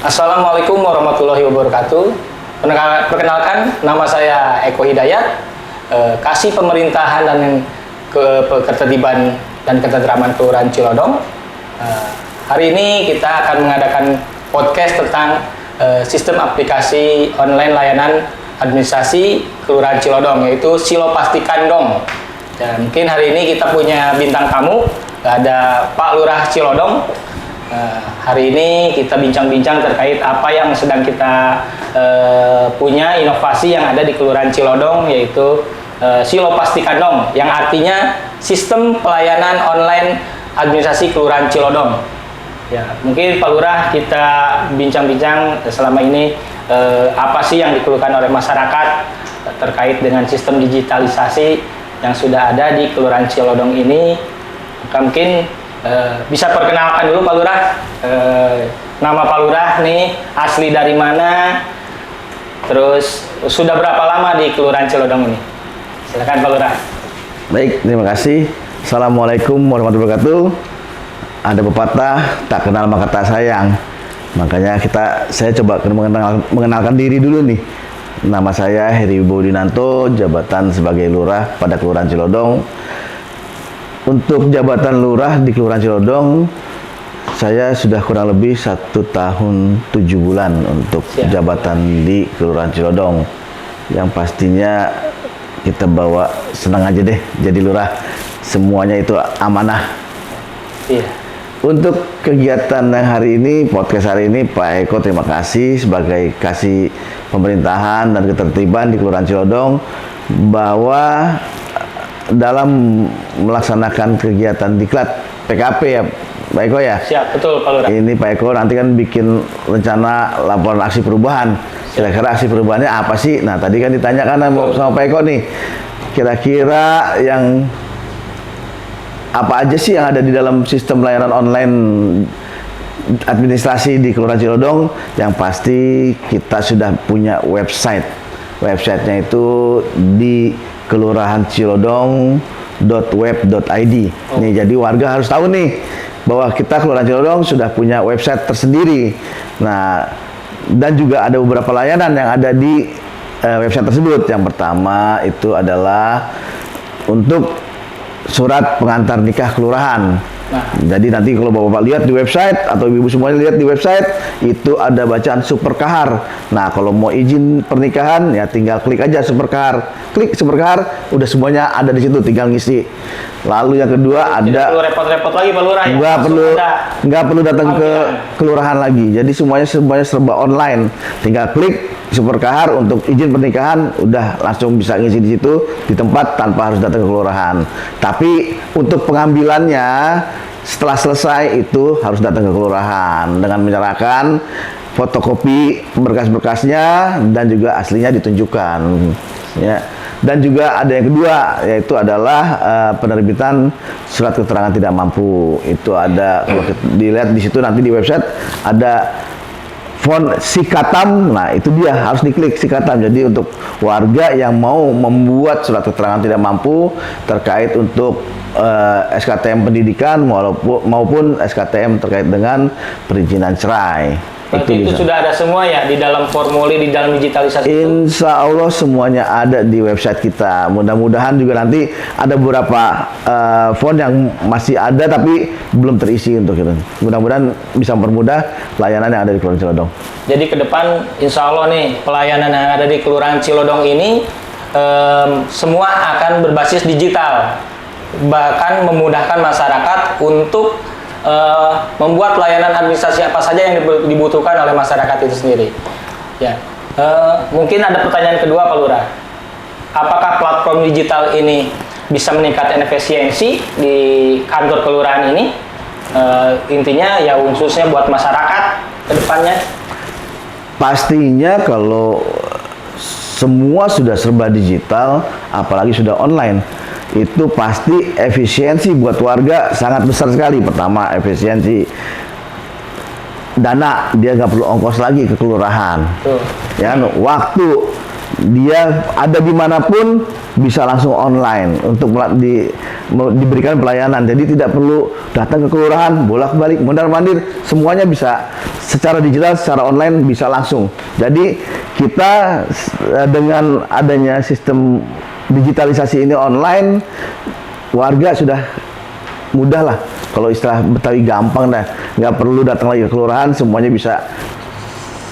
Assalamualaikum warahmatullahi wabarakatuh. Perkenalkan, nama saya Eko Hidayat, Kasih Pemerintahan dan Ketertiban dan Ketentraman Kelurahan Cilodong. Hari ini kita akan mengadakan podcast tentang sistem aplikasi online layanan administrasi Kelurahan Cilodong, yaitu Silo Pastikan Dong. Dan mungkin hari ini kita punya bintang tamu, ada Pak Lurah Cilodong. Hari ini kita bincang-bincang terkait apa yang sedang kita punya inovasi yang ada di Kelurahan Cilodong, yaitu Silo Pastikan Dong, yang artinya sistem pelayanan online administrasi Kelurahan Cilodong. Ya, mungkin Pak Lurah kita bincang-bincang selama ini apa sih yang dikeluhkan oleh masyarakat terkait dengan sistem digitalisasi yang sudah ada di Kelurahan Cilodong ini. Mungkin bisa perkenalkan dulu Pak Lurah, nama Pak Lurah nih asli dari mana, terus sudah berapa lama di Kelurahan Cilodong ini? Silakan Pak Lurah. Baik, terima kasih. Assalamualaikum warahmatullahi wabarakatuh. Ada pepatah, tak kenal maka tak sayang. Makanya saya coba mengenalkan diri dulu nih. Nama saya Heri Bodinanto, jabatan sebagai lurah pada Kelurahan Cilodong. Untuk jabatan lurah di Kelurahan Cilodong, saya sudah kurang lebih 1 tahun 7 bulan untuk jabatan di Kelurahan Cilodong. Yang pastinya kita bawa senang aja deh jadi lurah. Semuanya itu amanah. Iya. Untuk kegiatan yang hari ini, podcast hari ini, Pak Eko terima kasih sebagai Kasih Pemerintahan dan Ketertiban di Kelurahan Cilodong, bahwa dalam melaksanakan kegiatan diklat PKP ya Pak Eko ya. Siap, betul Pak Lurah. Ini Pak Eko nanti kan bikin rencana laporan aksi perubahan. Kira-kira aksi perubahannya apa sih? Nah tadi kan ditanyakan sama Pak Eko nih, kira-kira yang apa aja sih yang ada di dalam sistem layanan online administrasi di Kelurahan Cilodong. Yang pasti kita sudah punya website. Websitenya itu di kelurahancilodong.web.id. Nih, jadi warga harus tahu nih bahwa kita Kelurahan Cilodong sudah punya website tersendiri. Nah, dan juga ada beberapa layanan yang ada di website tersebut. Yang pertama itu adalah untuk surat pengantar nikah kelurahan. Nah, jadi nanti kalau Bapak lihat di website atau Ibu semuanya lihat di website, itu ada bacaan Superkahar. Nah, kalau mau izin pernikahan ya tinggal klik aja Superkahar. Klik Superkahar, udah semuanya ada di situ, tinggal ngisi. Lalu yang kedua ada, tidak perlu repot-repot lagi Pak Lurah ya. Nggak perlu datang ke kelurahan lagi. Jadi semuanya serba online. Tinggal klik Superkahar untuk izin pernikahan, udah langsung bisa ngisi di situ di tempat tanpa harus datang ke kelurahan. Tapi untuk pengambilannya setelah selesai itu harus datang ke kelurahan dengan menyerahkan fotokopi berkas-berkasnya dan juga aslinya ditunjukkan. Ya. Dan juga ada yang kedua, yaitu adalah penerbitan surat keterangan tidak mampu. Itu ada, kalau dilihat di situ nanti di website ada font Sikatam. Nah itu dia harus diklik Sikatam. Jadi untuk warga yang mau membuat surat keterangan tidak mampu terkait untuk SKTM pendidikan maupun SKTM terkait dengan perizinan cerai. Berarti itu sudah ada semua ya di dalam formulir, di dalam digitalisasi. Insya Allah semuanya ada di website kita. Mudah-mudahan juga nanti ada beberapa font yang masih ada tapi belum terisi untuk itu. Mudah-mudahan bisa mempermudah pelayanan yang ada di Kelurahan Cilodong. Jadi ke depan insya Allah nih pelayanan yang ada di Kelurahan Cilodong ini semua akan berbasis digital. Bahkan memudahkan masyarakat untuk membuat layanan administrasi apa saja yang dibutuhkan oleh masyarakat itu sendiri. Ya, mungkin ada pertanyaan kedua Pak Lurah. Apakah platform digital ini bisa meningkatkan efisiensi di kantor kelurahan ini? Intinya ya khususnya buat masyarakat ke depannya. Pastinya kalau semua sudah serba digital, apalagi sudah online, itu pasti efisiensi buat warga sangat besar sekali. Pertama, efisiensi dana, dia nggak perlu ongkos lagi ke kelurahan. Ya, waktu dia ada dimanapun bisa langsung online untuk diberikan pelayanan. Jadi tidak perlu datang ke kelurahan, bolak-balik, mondar-mandir, semuanya bisa secara digital, secara online bisa langsung. Jadi kita dengan adanya sistem digitalisasi ini online, warga sudah mudah lah. Kalau istilah Betawi gampang dah, nggak perlu datang lagi ke kelurahan, semuanya bisa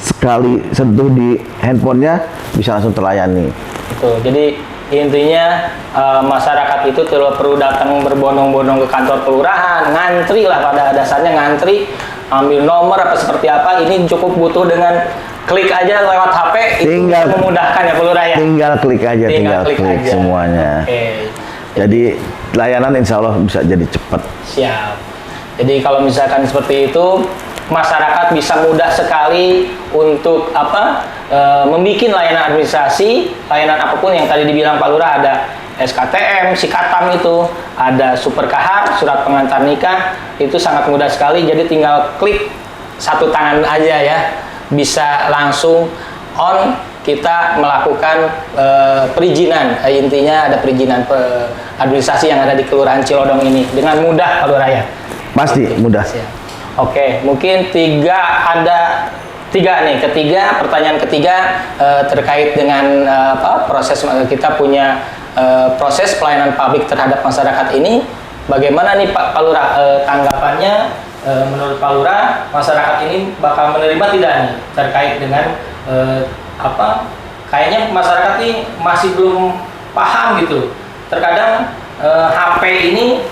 sekali sentuh di handphonenya bisa langsung terlayani. Betul. Jadi intinya masyarakat itu tidak perlu datang berbondong-bondong ke kantor kelurahan, ngantri lah, pada dasarnya ngantri, ambil nomor apa seperti apa. Ini cukup butuh dengan klik aja lewat HP, Tinggal itu memudahkan ya Pak Lurah ya. Tinggal klik aja, tinggal klik aja semuanya. Oke. Jadi layanan insya Allah bisa jadi cepat. Siap. Jadi kalau misalkan seperti itu, masyarakat bisa mudah sekali untuk membuat layanan administrasi, layanan apapun yang tadi dibilang Pak Lurah, ada SKTM, Sikatam itu, ada Super Kahar, surat pengantar nikah, itu sangat mudah sekali. Jadi tinggal klik satu tangan aja ya, bisa langsung on kita melakukan perizinan. Intinya ada perizinan administrasi yang ada di Kelurahan Cilodong ini dengan mudah Pak Lurah ya. Pasti mudah. Siap. Oke, mungkin pertanyaan ketiga terkait dengan proses kita punya proses pelayanan publik terhadap masyarakat ini. Bagaimana nih Pak Lurah tanggapannya? Menurut Pak Lurah, masyarakat ini bakal menerima tidak nih terkait dengan kayaknya masyarakat ini masih belum paham gitu. Terkadang HP ini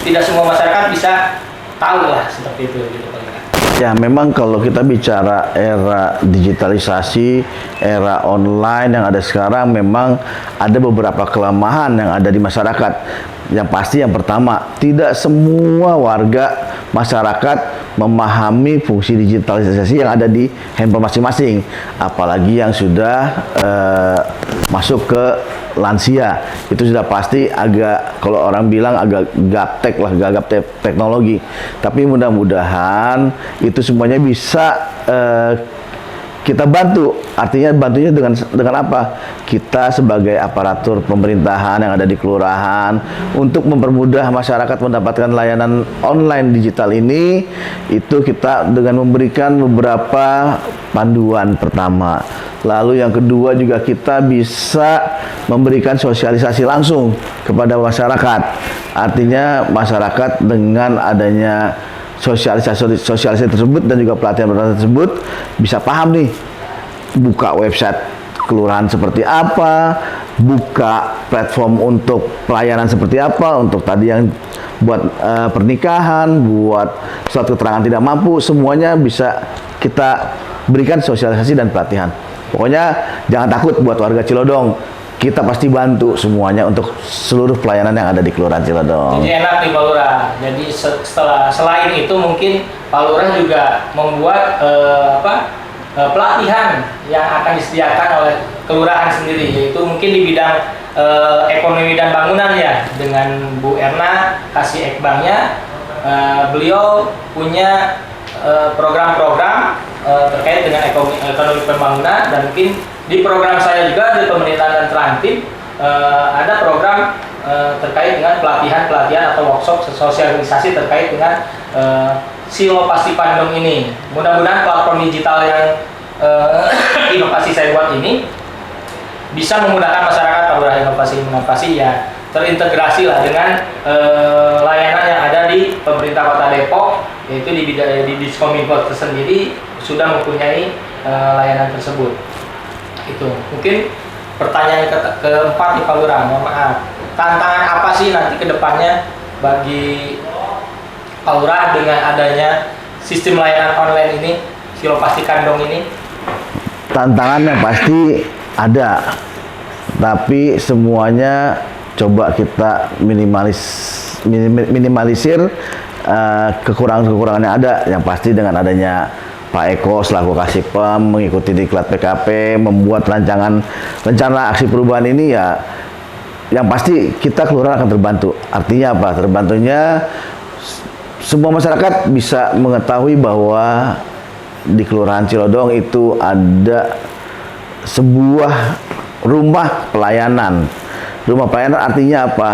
tidak semua masyarakat bisa tahu lah, seperti itu gitu Pak Lurah. Ya memang kalau kita bicara era digitalisasi, era online yang ada sekarang, memang ada beberapa kelemahan yang ada di masyarakat. Yang pasti yang pertama, tidak semua warga masyarakat memahami fungsi digitalisasi yang ada di handphone masing-masing, apalagi yang sudah masuk ke lansia. Itu sudah pasti agak, kalau orang bilang agak gaptek lah, gagap teknologi. Tapi mudah-mudahan itu semuanya bisa kita bantu. Artinya bantunya dengan apa? Kita sebagai aparatur pemerintahan yang ada di kelurahan untuk mempermudah masyarakat mendapatkan layanan online digital ini, itu kita dengan memberikan beberapa panduan pertama. Lalu yang kedua juga kita bisa memberikan sosialisasi langsung kepada masyarakat. Artinya masyarakat dengan adanya sosialisasi tersebut dan juga pelatihan tersebut bisa paham nih, buka website kelurahan seperti apa, buka platform untuk pelayanan seperti apa, untuk tadi yang buat pernikahan, buat surat keterangan tidak mampu, semuanya bisa kita berikan sosialisasi dan pelatihan. Pokoknya jangan takut buat warga Cilodong, kita pasti bantu semuanya untuk seluruh pelayanan yang ada di Kelurahan Cilodong. Jadi enak nih Pak Lurah. Jadi selain itu mungkin Pak Lurah juga membuat pelatihan yang akan disediakan oleh kelurahan sendiri, yaitu mungkin di bidang ekonomi dan bangunan ya, dengan Bu Erna kasih ekbangnya. Beliau punya program-program terkait dengan ekonomi pembangunan, dan mungkin di program saya juga di pemerintahan dan terantip ada program terkait dengan pelatihan atau workshop sosialisasi terkait dengan Silo Pasti Pandong ini. Mudah-mudahan platform digital yang inovasi saya buat ini bisa memudahkan masyarakat. Pak Lurah, inovasi ya terintegrasi lah dengan layanan yang ada di pemerintah Kota Depok, yaitu di Diskominfo tersendiri sudah mempunyai layanan tersebut. Itu mungkin pertanyaan keempat nih Pak Lurah. Mohon maaf, tantangan apa sih nanti kedepannya bagi Pak Lurah dengan adanya sistem layanan online ini, Silo Pasti Kandong ini? Tantangannya pasti ada, tapi semuanya coba kita minimalisir kekurangan-kekurangan yang ada. Yang pasti dengan adanya Pak Eko selaku Kasipem mengikuti diklat PKP, membuat rencana aksi perubahan ini, ya yang pasti kita kelurahan akan terbantu. Artinya apa? Terbantunya semua masyarakat bisa mengetahui bahwa di Kelurahan Cilodong itu ada sebuah rumah pelayanan. Rumah pelayanan artinya apa?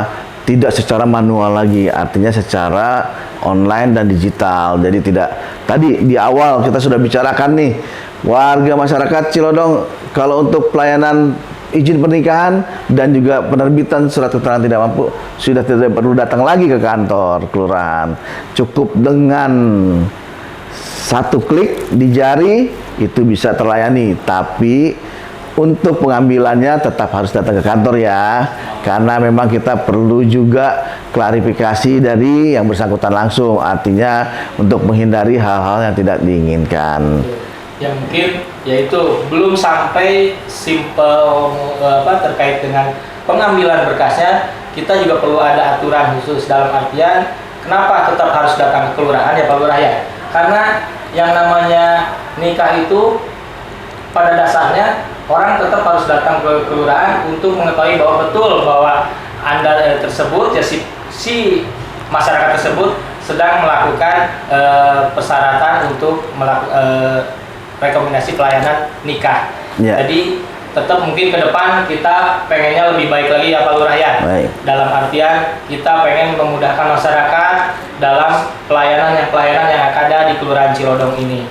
Tidak secara manual lagi, artinya secara online dan digital. Jadi tidak, tadi di awal kita sudah bicarakan nih, warga masyarakat Cilodong kalau untuk pelayanan izin pernikahan dan juga penerbitan surat keterangan tidak mampu sudah tidak perlu datang lagi ke kantor kelurahan. Cukup dengan satu klik di jari itu bisa terlayani. Tapi untuk pengambilannya tetap harus datang ke kantor ya, karena memang kita perlu juga klarifikasi dari yang bersangkutan langsung, artinya untuk menghindari hal-hal yang tidak diinginkan. Yang mungkin yaitu belum sampai simple terkait dengan pengambilan berkasnya, kita juga perlu ada aturan khusus dalam artian kenapa tetap harus datang ke kelurahan ya Pak Lurah ya, karena yang namanya nikah itu pada dasarnya orang tetap harus datang ke kelurahan untuk mengetahui bahwa betul bahwa Anda tersebut ya si masyarakat tersebut sedang melakukan persyaratan untuk rekomendasi pelayanan nikah. Yeah. Jadi tetap mungkin ke depan kita pengennya lebih baik lagi ya Pak Lurah ya. Baik. Dalam artian kita pengen memudahkan masyarakat dalam pelayanan yang ada di Kelurahan Cilodong ini.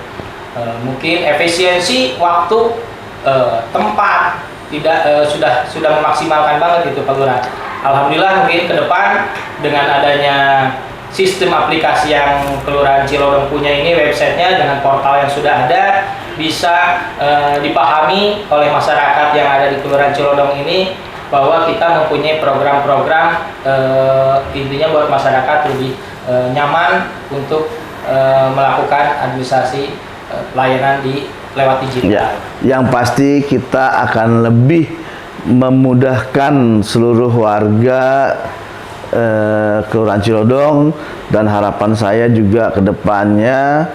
Mungkin efisiensi waktu, tempat tidak sudah memaksimalkan banget itu Pak Lurah. Alhamdulillah mungkin ke depan dengan adanya sistem aplikasi yang Kelurahan Cilodong punya ini, websitenya dengan portal yang sudah ada, bisa dipahami oleh masyarakat yang ada di Kelurahan Cilodong ini bahwa kita mempunyai program-program intinya buat masyarakat lebih nyaman untuk melakukan administrasi pelayanan lewat digital. Ya, yang pasti kita akan lebih memudahkan seluruh warga Kelurahan Cilodong, dan harapan saya juga ke depannya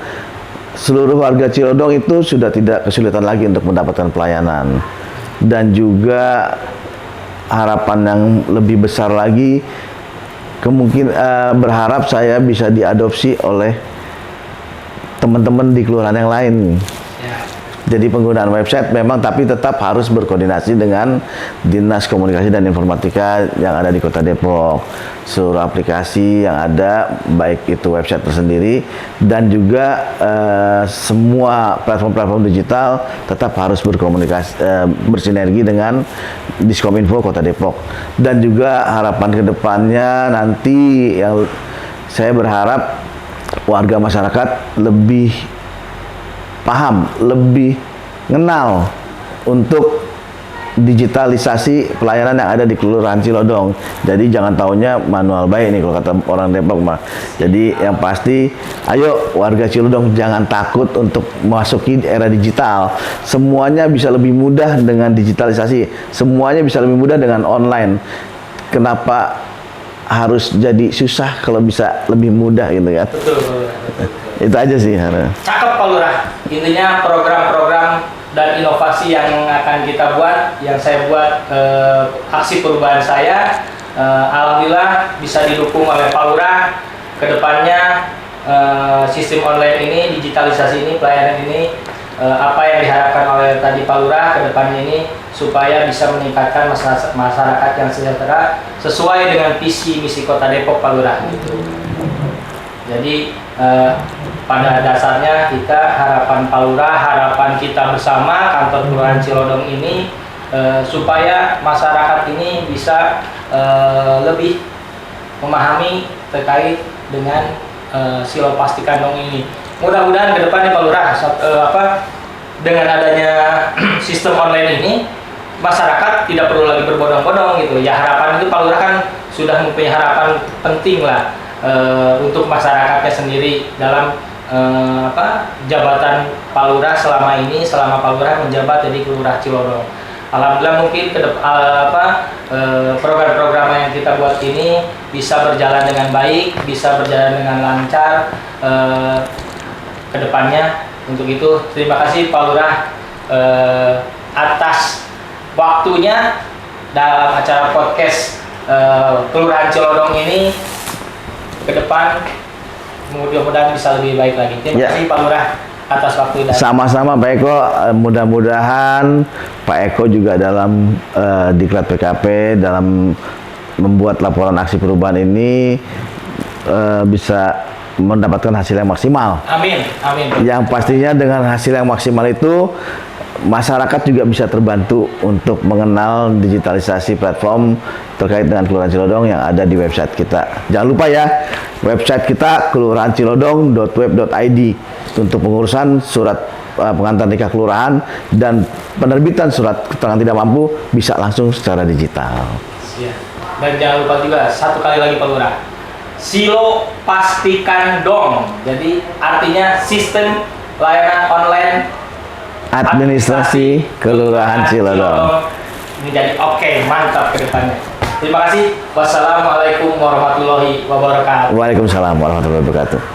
seluruh warga Cilodong itu sudah tidak kesulitan lagi untuk mendapatkan pelayanan. Dan juga harapan yang lebih besar lagi, berharap saya bisa diadopsi oleh teman-teman di kelurahan yang lain. Ya. Jadi penggunaan website memang, tapi tetap harus berkoordinasi dengan Dinas Komunikasi dan Informatika yang ada di Kota Depok. Seluruh aplikasi yang ada, baik itu website tersendiri dan juga semua platform-platform digital tetap harus berkomunikasi, bersinergi dengan Diskominfo Kota Depok. Dan juga harapan kedepannya nanti yang saya berharap warga masyarakat lebih paham, lebih kenal untuk digitalisasi pelayanan yang ada di Kelurahan Cilodong. Jadi jangan taunya manual baik nih kalau kata orang Depok mah. Jadi yang pasti, ayo warga Cilodong jangan takut untuk memasuki era digital. Semuanya bisa lebih mudah dengan digitalisasi. Semuanya bisa lebih mudah dengan online. Kenapa harus jadi susah kalau bisa lebih mudah gitu kan? Betul. Itu aja sih. Cakep Pak Lurah. Intinya program-program dan inovasi yang akan kita buat, yang saya buat aksi perubahan saya, alhamdulillah bisa didukung oleh Pak Lurah. Kedepannya sistem online ini, digitalisasi ini, pelayanan ini, apa yang diharapkan oleh tadi Pak Lurah kedepannya ini supaya bisa meningkatkan masyarakat yang sejahtera sesuai dengan visi misi Kota Depok Pak Lurah. Gitu. Jadi pada dasarnya harapan Pak Lurah, harapan kita bersama kantor Kelurahan Cilodong ini supaya masyarakat ini bisa lebih memahami terkait dengan silopasti kantong ini. Mudah-mudahan ke depannya Pak Lurah dengan adanya sistem online ini masyarakat tidak perlu lagi berbondong-bondong gitu. Ya harapan itu Pak Lurah kan sudah mempunyai harapan penting lah untuk masyarakatnya sendiri dalam jabatan Pak Lurah selama Pak Lurah menjabat jadi Kelurah Cilodong. Alhamdulillah mungkin program-program yang kita buat ini bisa berjalan dengan baik, bisa berjalan dengan lancar ke depannya. Untuk itu terima kasih Pak Lurah atas waktunya dalam acara podcast Kelurahan Cilodong ini. Ke depan mudah-mudahan bisa lebih baik lagi. Terima kasih Pak Lurah. atas waktu dan Sama-sama Pak Eko, mudah-mudahan Pak Eko juga dalam Diklat PKP dalam membuat laporan aksi perubahan ini bisa mendapatkan hasil yang maksimal. amin, amin. Yang pastinya dengan hasil yang maksimal itu masyarakat juga bisa terbantu untuk mengenal digitalisasi platform terkait dengan Kelurahan Cilodong yang ada di website kita. Jangan lupa ya, website kita kelurahancilodong.web.id untuk pengurusan surat pengantar nikah kelurahan dan penerbitan surat keterangan tidak mampu bisa langsung secara digital. Siap. Dan jangan lupa juga satu kali lagi Pak Lurah, Silo pastikan dong. Jadi artinya sistem layanan online Administrasi Kelurahan Cilodong. Ini jadi oke, mantap ke depannya. Terima kasih. Wassalamualaikum warahmatullahi wabarakatuh. Waalaikumsalam warahmatullahi wabarakatuh.